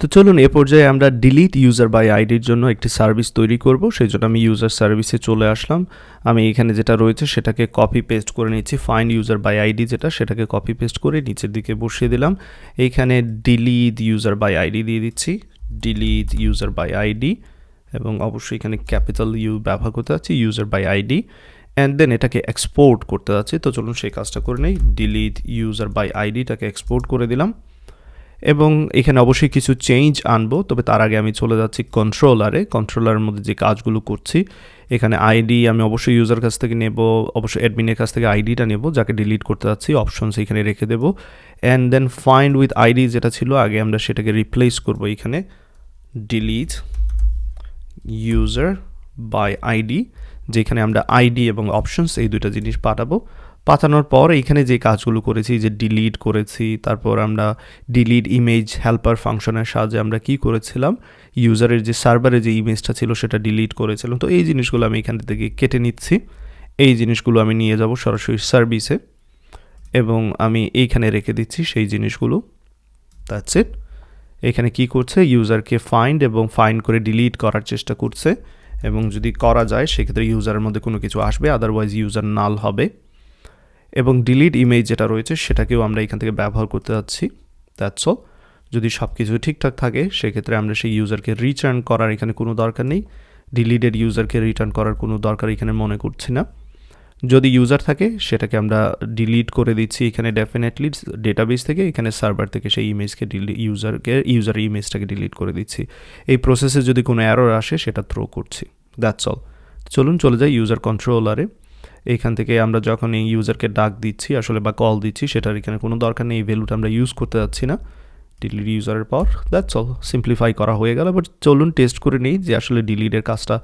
তো চলুন এ পর্যায়ে আমরা ডিলিট ইউজার বাই আইডির জন্য একটি সার্ভিস তৈরি করব। সেই জন্য আমি ইউজার সার্ভিসে চলে আসলাম। আমি এখানে যেটা রয়েছে সেটাকে কপি পেস্ট করে নিচ্ছি। ফাইন্ড ইউজার বাই আইডি যেটা, সেটাকে কপি পেস্ট করে নিচের দিকে বসিয়ে দিলাম। এইখানে ডিলিট ইউজার বাই আইডি দিয়ে দিচ্ছি, ডিলিট ইউজার বাই আইডি, এবং অবশ্যই এখানে ক্যাপিটাল ইউ ব্যবহার করতে যাচ্ছি, user by ID, and then এটাকে এক্সপোর্ট করতে যাচ্ছি। তো চলুন সেই কাজটা করে নেই। ডিলিট ইউজার বাই আইডিটাকে এক্সপোর্ট করে দিলাম এবং এখানে অবশ্যই কিছু চেঞ্জ আনবো, তবে তার আগে আমি চলে যাচ্ছি কন্ট্রোলারের মধ্যে যে কাজগুলো করছি। এখানে আইডি আমি অবশ্যই ইউজার কাছ থেকে নেব, অবশ্যই অ্যাডমিনের কাছ থেকে আইডিটা নেব যাকে ডিলিট করতে যাচ্ছি, অপশনস এখানে রেখে দেবো। And then find with ID যেটা ছিল আগে, আমরা সেটাকে রিপ্লেস করব এখানে ডিলিট ইউজার বাই আইডি, যেখানে আমরা আইডি এবং অপশনস এই দুইটা জিনিস পাঠানোর পর এখানে যে কাজগুলো করেছি, যে ডিলিট করেছি, তারপর আমরা ডিলিট ইমেজ হেল্পার ফাংশনের সাহায্যে আমরা কি করেছিলাম, ইউজারের যে সার্ভারে যে ইমেজটা ছিল সেটা ডিলিট করেছিলাম। তো এই জিনিসগুলো আমি এখান থেকে কেটে নিচ্ছি। এই জিনিসগুলো আমি নিয়ে যাব সরাসরি সার্ভিসে এবং আমি এইখানে রেখে দিচ্ছি সেই জিনিসগুলো। That's it. এখানে কি করছে, ইউজারকে ফাইন্ড করে ডিলিট করার চেষ্টা করছে, এবং যদি করা যায় সেক্ষেত্রে ইউজারের মধ্যে কোনো কিছু আসবে, আদারওয়াইজ ইউজার নাল হবে। এবং ডিলিট ইমেজ যেটা রয়েছে সেটাকেও আমরা এখান থেকে ব্যবহার করতে যাচ্ছি। That's all. যদি সব কিছু ঠিকঠাক থাকে সেক্ষেত্রে আমরা সেই ইউজারকে রিটার্ন করার এখানে কোনো দরকার নেই, ডিলিটেড ইউজারকে রিটার্ন করার কোনো দরকার এখানে মনে করছি না। যদি ইউজার থাকে সেটাকে আমরা ডিলিট করে দিচ্ছি এখানে ডেফিনেটলি ডেটাবেস থেকে, এখানে সার্ভার থেকে সেই ইমেজকে ইউজার ইমেজটাকে ডিলিট করে দিচ্ছি। এই প্রসেসে যদি কোনো এরর আসে সেটা থ্রো করছি। That's all. চলুন চলে যাই ইউজার কন্ট্রোলারে। এইখান থেকে আমরা যখন এই ইউজারকে ডাক দিচ্ছি আসলে বা কল দিচ্ছি, সেটার এখানে কোনো দরকার নেই, এই ভ্যালুটা আমরা ইউজ করতে যাচ্ছি না ডিলিট ইউজারের পর। দ্যাটস অল, সিম্পলিফাই করা হয়ে গেল। বাট চলুন টেস্ট করে নিই যে আসলে ডিলিটের কাজটা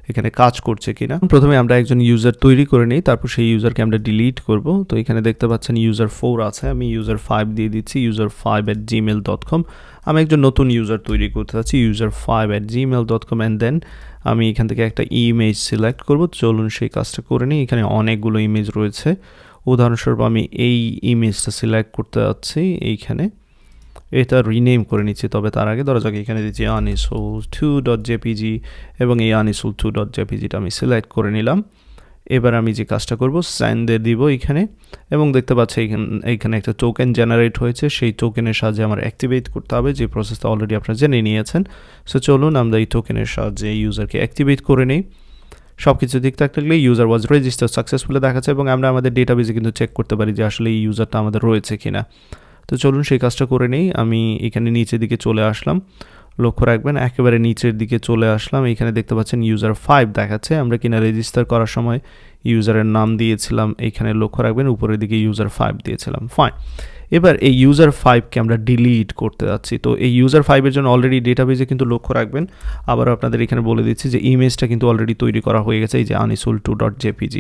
এখানে কাজ করছে কিনা। প্রথমে আমরা একজন ইউজার তৈরি করে নিই, তারপর সেই ইউজারকে আমরা ডিলিট করব। তো এখানে দেখতে পাচ্ছেন ইউজার 4 আছে, আমি ইউজার 5 দিয়ে দিচ্ছি, user5@gmail.com। আমি একজন নতুন ইউজার তৈরি করতে চাচ্ছি, user5@gmail.com, অ্যান্ড দেন আমি এখান থেকে একটা ইমেজ সিলেক্ট করব। চলুন সেই কাজটা করে নিই। এখানে অনেকগুলো ইমেজ রয়েছে, উদাহরণস্বরূপ আমি এই ইমেজটা সিলেক্ট করতে যাচ্ছি। এইখানে এটা রিনেম করে নিচ্ছি, তবে তার আগে ধরা যাক এখানে দিচ্ছি anisul2.jpg, এবং এই anisul2.jpgটা আমি সিলেক্ট করে নিলাম। এবার আমি যে কাজটা করব, সেন্ডে দিব এখানে, এবং দেখতে পাচ্ছি এইখানে একটা টোকেন জেনারেট হয়েছে। সেই টোকেনের সাহায্যে আমার অ্যাক্টিভেট করতে হবে, যে প্রসেসটা অলরেডি আপনারা জেনে নিয়েছেন। সো চলুন আমরা এই টোকেনের সাহায্যে ইউজারকে অ্যাক্টিভেট করে নিই। সব কিছু ঠিকঠাক থাকলে ইউজার ওয়াজ রেজিস্টার সাকসেসফুলি দেখাচ্ছে, এবং আমরা আমাদের ডেটাবেসে কিন্তু চেক করতে পারি যে আসলে এই ইউজারটা আমাদের রয়েছে কিনা। তো চলুন সেই কাজটা করে নেই। আমি এখানে নিচের দিকে চলে আসলাম, লক্ষ্য রাখবেন একেবারে নিচের দিকে চলে আসলাম। এখানে দেখতে পাচ্ছেন ইউজার 5 দেখাচ্ছে, আমরা কিনা রেজিস্টার করার সময় ইউজারের নাম দিয়েছিলাম, এইখানে লক্ষ্য রাখবেন উপরের দিকে ইউজার 5 দিয়েছিলাম। ফাইন। এবার এই ইউজার 5কে আমরা ডিলিট করতে যাচ্ছি। তো এই ইউজার 5-এর জন্য অলরেডি ডেটাবেসে কিন্তু লক্ষ্য রাখবেন, আবার আপনাদের এখানে বলে দিচ্ছি যে ইমেজটা কিন্তু অলরেডি তৈরি করা হয়ে গেছে, এই যে anisul2.jpg।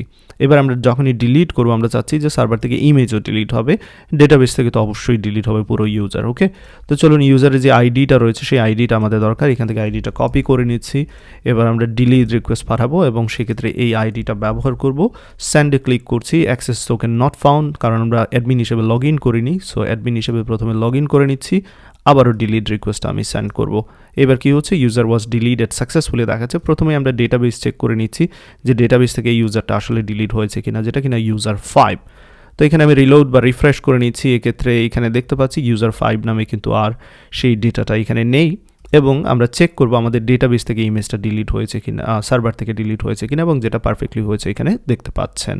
এবার আমরা যখনই ডিলিট করবো আমরা চাচ্ছি যে সার্ভার থেকে ইমেজও ডিলিট হবে, ডেটাবেস থেকে তো অবশ্যই ডিলিট হবে পুরো ইউজার। ওকে, তো চলুন ইউজারের যে আইডিটা রয়েছে সেই আইডিটা আমাদের দরকার, এখান থেকে আইডিটা কপি করে নিচ্ছি। এবার আমরা ডিলিট রিকোয়েস্ট পাঠাবো এবং সেক্ষেত্রে এই আইডিটা ব্যবহার করব। সেন্ডে ক্লিক করছি, অ্যাক্সেস টোকেন নট ফাউন্ড, কারণ আমরা অ্যাডমিন হিসেবে লগ ইন করিনি। সো অ্যাডমিন হিসেবে প্রথমে লগ ইন করে নিচ্ছি, আবারও ডিলিট রিকোয়েস্টটা আমি সেন্ড করব। এবার কি হচ্ছে, ইউজার ওয়াজ ডিলিটেড সাকসেসফুলি দেখাচ্ছে। প্রথমে আমরা ডেটাবেস চেক করে নিচ্ছি যে ডেটাবেস থেকে ইউজারটা আসলে ডিলিট হয়েছে কিনা, যেটা কিনা ইউজার 5। তো এখানে আমি রিলোড বা রিফ্রেশ করে নিচ্ছি। এক্ষেত্রে এখানে দেখতে পাচ্ছি ইউজার 5 নামে কিন্তু আর সেই ডেটাটা এখানে নেই, এবং আমরা চেক করব আমাদের ডেটাবেস থেকে ইমেজটা ডিলিট হয়েছে কিনা, সার্ভার থেকে ডিলিট হয়েছে কিনা, এবং যেটা পারফেক্টলি হয়েছে এখানে দেখতে পাচ্ছেন।